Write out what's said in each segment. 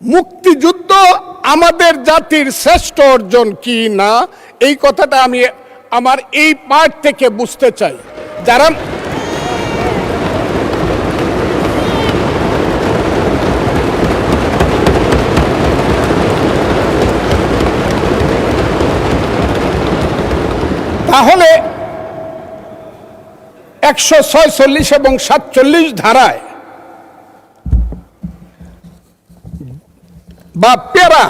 মুক্তিযুদ্ধ আমাদের জাতির শ্রেষ্ঠ অর্জন কি না, এই কথাটা আমি আমার এই পার্ট থেকে বুঝতে চাই। যারা তাহলে 146 এবং 47 ধারায় বা পেরা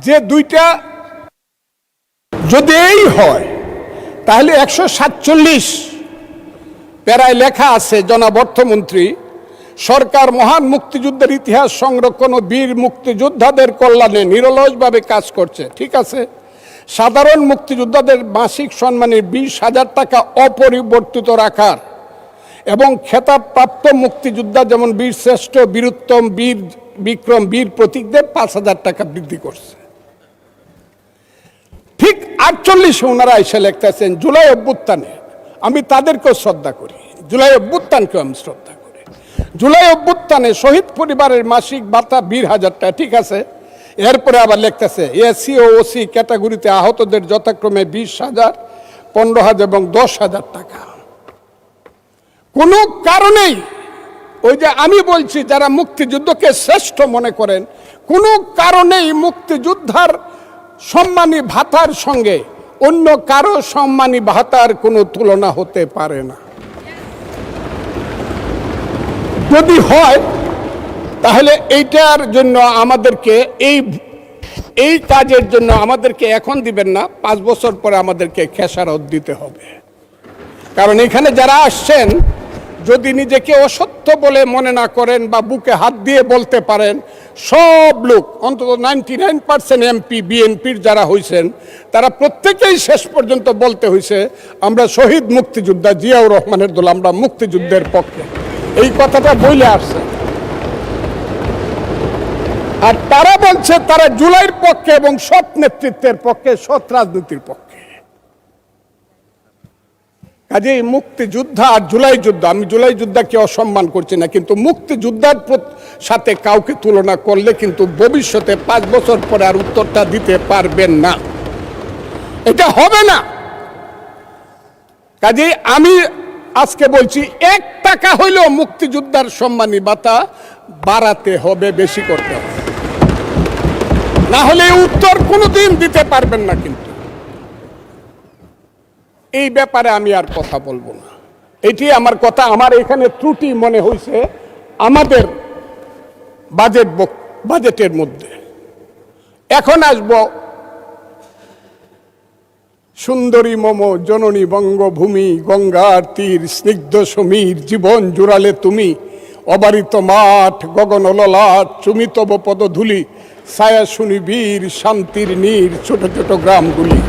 যে দুইটা যদি এই হয়, তাহলে 147 পেরায় লেখা আছে, জনাব অর্থমন্ত্রী, সরকার মহান মুক্তিযুদ্ধের ইতিহাস সংরক্ষণ ও বীর মুক্তিযোদ্ধাদের কল্যাণে নিরলসভাবে কাজ করছে। ঠিক আছে, সাধারণ মুক্তিযোদ্ধাদের মাসিক সম্মানের 20,000 টাকা অপরিবর্তিত রাখার এবং খেতাবপ্রাপ্ত মুক্তিযোদ্ধা যেমন বীর শ্রেষ্ঠ, বীরুত্তম, বীর বিক্রম, বীর প্রতীকদের 5,000 টাকা বৃদ্ধি করছে। ঠিক 48 ওনারা এসে লিখতেছেন জুলাই অভ্যুত্থানে, আমি তাদেরকেও শ্রদ্ধা করি, জুলাই অভ্যুত্থানকেও আমি শ্রদ্ধা করি। জুলাই অভ্যুত্থানে শহীদ পরিবারের মাসিক ভাতা 20,000 টাকা, ঠিক আছে। এরপরে আবার লিখতেছে এসি ও ওসি ক্যাটাগরিতে আহতদের যথাক্রমে 20,000, 15,000 এবং 10,000 টাকা। কোনো কারণেই ওই যে আমি বলছি, যারা মুক্তিযুদ্ধকে শ্রেষ্ঠ মনে করেন, কোনো কারণেই মুক্তিযোদ্ধার সম্মানী ভাতার সঙ্গে অন্য কারো সম্মানী ভাতার কোনো তুলনা হতে পারে না। যদি হয় তাহলে এইটার জন্য আমাদেরকে এই কাজের জন্য আমাদেরকে এখন দিবেন না, 5 বছর পরে আমাদেরকে খেসারত দিতে হবে। কারণ এখানে যারা আসছেন, যদি নিজেকে অসত্য বলে মনে না করেন বা বুকে হাত দিয়ে বলতে পারেন, সব লোক অন্তত 99% এমপি বিএনপির যারা হয়েছেন, তারা প্রত্যেকেই শেষ পর্যন্ত বলতে হয়েছে আমরা শহীদ মুক্তিযোদ্ধা জিয়াউর রহমানের দল, আমরা মুক্তিযুদ্ধের পক্ষে, এই কথাটা বলে আসছে। আর তারা বলছে তারা জুলাইয়ের পক্ষে এবং সৎ নেতৃত্বের পক্ষে, সৎ রাজনীতির পক্ষে। কাজেই মুক্তিযোদ্ধা আর জুলাই যুদ্ধ, আমি জুলাই যুদ্ধকে অসম্মান করছি না, কিন্তু মুক্তিযোদ্ধার সাথে কাউকে তুলনা করলে কিন্তু ভবিষ্যতে 5 বছর পরে আর উত্তরটা দিতে পারবেন না, এটা হবে না। কাজেই আমি আজকে বলছি 1 টাকা হইলেও মুক্তিযোদ্ধার সম্মানী ভাতা বাড়াতে হবে, বেশি করতে হবে, না হলে উত্তর কোনোদিন দিতে পারবেন না। কিন্তু এই ব্যাপারে আমি আর কথা বলবো না, এটি আমার কথা। আমার এখানে ত্রুটি মনে হয়েছে আমাদের বাজেটের মধ্যে। এখন আসব সুন্দরী মম জননী বঙ্গভূমি, গঙ্গার তীর স্নিগ্ধ সমীর, জীবন জুড়ালে তুমি, অবারিত মাঠ গগন ললাট, চুমিতব পদধূলি, ছায়া শুনি বীর শান্তির নীর, ছোট ছোট গ্রামগুলি।